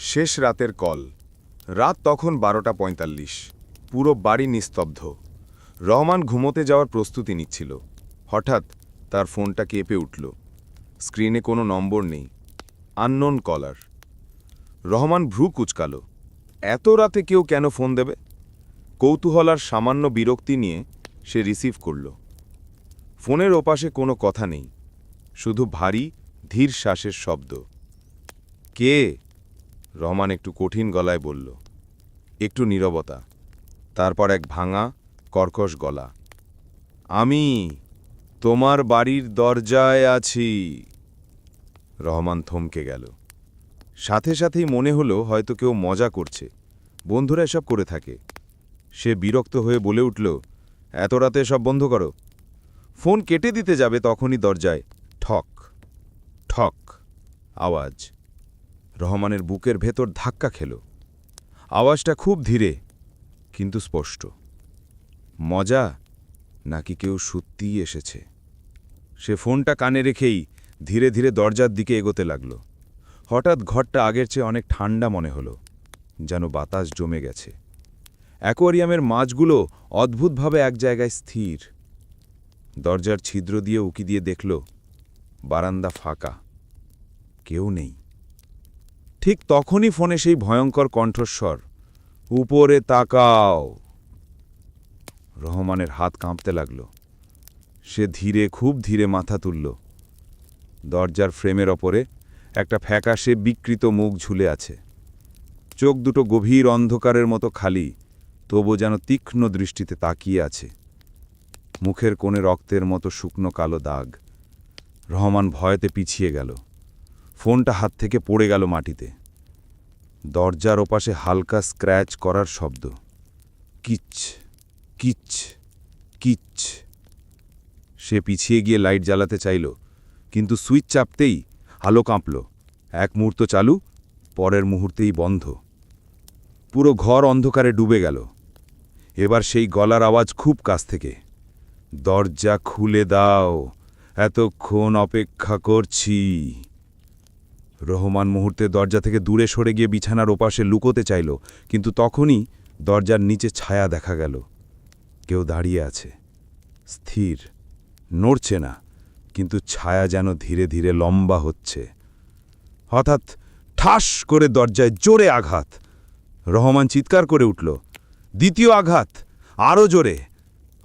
শেষ রাতের কল। রাত তখন 12:45। পুরো বাড়ি নিস্তব্ধ। রহমান ঘুমোতে যাওয়ার প্রস্তুতি নিচ্ছিল। হঠাৎ তার ফোনটা কেঁপে উঠল। স্ক্রিনে কোনো নম্বর নেই। আননোন কলার। রহমান ভ্রু কুঁচকাল। এত রাতে কেউ কেন ফোন দেবে? কৌতূহল আর সামান্য বিরক্তি নিয়ে সে রিসিভ করল। ফোনের ওপাশে কোনো কথা নেই, শুধু ভারী ধীর শ্বাসের শব্দ। কে? রহমান একটু কঠিন গলায় বলল। একটু নীরবতা, তারপর এক ভাঙা কর্কশ গলা। আমি তোমার বাড়ির দরজায় আছি। রহমান থমকে গেল। সাথে সাথেই মনে হলো হয়তো কেউ মজা করছে। বন্ধুরা এসব করে থাকে। সে বিরক্ত হয়ে বলে উঠল, এত রাতে সব বন্ধ করো। ফোন কেটে দিতে যাবে তখনই দরজায় ঠক ঠক আওয়াজ। রহমানের বুকের ভেতর ধাক্কা খেল। আওয়াজটা খুব ধীরে কিন্তু স্পষ্ট। মজা নাকি কেউ সত্যিই এসেছে? সে ফোনটা কানে রেখেই ধীরে ধীরে দরজার দিকে এগোতে লাগল। হঠাৎ ঘরটা আগের চেয়ে অনেক ঠান্ডা মনে হলো, যেন বাতাস জমে গেছে। অ্যাকোয়ারিয়ামের মাছগুলো অদ্ভুতভাবে এক জায়গায় স্থির। দরজার ছিদ্র দিয়ে উকি দিয়ে দেখল বারান্দা ফাঁকা, কেউ নেই। ঠিক তখনই ফোনে সেই ভয়ঙ্কর কণ্ঠস্বর, উপরে তাকাও। রহমানের হাত কাঁপতে লাগল। সে ধীরে, খুব ধীরে মাথা তুলল। দরজার ফ্রেমের ওপরে একটা ফ্যাকাশে বিকৃত মুখ ঝুলে আছে। চোখ দুটো গভীর অন্ধকারের মতো খালি, তবু যেন তীক্ষ্ণ দৃষ্টিতে তাকিয়ে আছে। মুখের কোণে রক্তের মতো শুকনো কালো দাগ। রহমান ভয়তে পিছিয়ে গেল। ফোনটা হাত থেকে পড়ে গেল মাটিতে। দরজার ওপাশে হালকা স্ক্র্যাচ করার শব্দ। কিচ কিচ কিচ। সে পিছিয়ে গিয়ে লাইট জ্বালাতে চাইল, কিন্তু সুইচ চাপতেই আলো কাঁপল। এক মুহূর্ত চালু, পরের মুহূর্তেই বন্ধ। পুরো ঘর অন্ধকারে ডুবে গেল। এবার সেই গলার আওয়াজ খুব কাছ থেকে, দরজা খুলে দাও, এতক্ষণ অপেক্ষা করছি। রহমান মুহূর্তে দরজা থেকে দূরে সরে গিয়ে বিছানার ওপাশে লুকোতে চাইল, কিন্তু তখনই দরজার নিচে ছায়া দেখা গেল। কেউ দাঁড়িয়ে আছে, স্থির, নড়ছে না, কিন্তু ছায়া যেন ধীরে ধীরে লম্বা হচ্ছে। হঠাৎ ঠাস করে দরজায় জোরে আঘাত। রহমান চিৎকার করে উঠল। দ্বিতীয় আঘাত, আরও জোরে।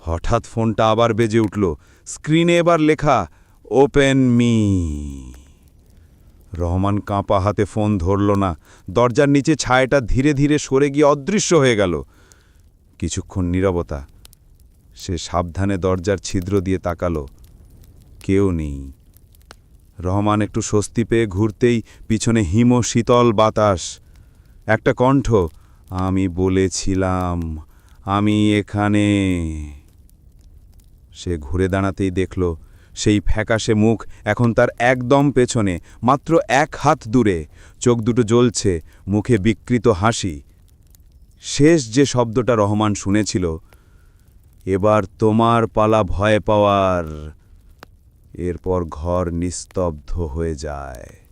হঠাৎ ফোনটা আবার বেজে উঠল। স্ক্রিনে এবার লেখা, ওপেন মি। রহমান কাঁপা হাতে ফোন ধরল না। দরজার নিচে ছায়াটা ধীরে ধীরে সরে গিয়ে অদৃশ্য হয়ে গেল। কিছুক্ষণ নীরবতা। সে সাবধানে দরজার ছিদ্র দিয়ে তাকালো। কেউ নেই। রহমান একটু স্বস্তি পেয়ে ঘুরতেই পিছনে হিম শীতল বাতাস। একটা কণ্ঠ, আমি বলেছিলাম, আমি এখানে। সে ঘুরে দাঁড়াতেই দেখল সেই ফ্যাকাশে মুখ এখন তার একদম পেছনে, মাত্র এক হাত দূরে। চোখ দুটো জ্বলছে, মুখে বিকৃত হাসি। শেষ যে শব্দটা রহমান শুনেছিল, এবার তোমার পালা ভয় পাওয়ার। এরপর ঘর নিস্তব্ধ হয়ে যায়।